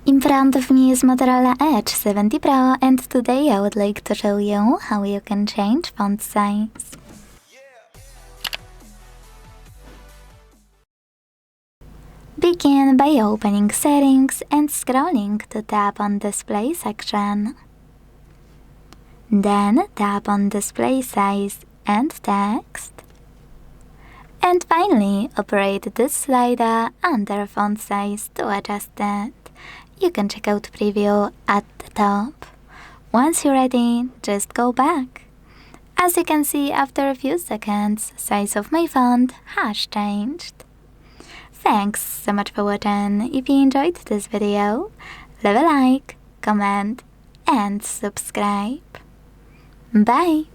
In front of me is Motorola Edge 70 Pro, and today I would like to show you how you can change font size. Begin by opening Settings and scrolling to tap on Display section. Then tap on Display Size and Text. And finally, operate this slider under font size to adjust it. You can check out preview at the top. Once you're ready, just go back. As you can see, after a few seconds, size of my font has changed. Thanks so much for watching. If you enjoyed this video, leave a like, comment and subscribe. Bye!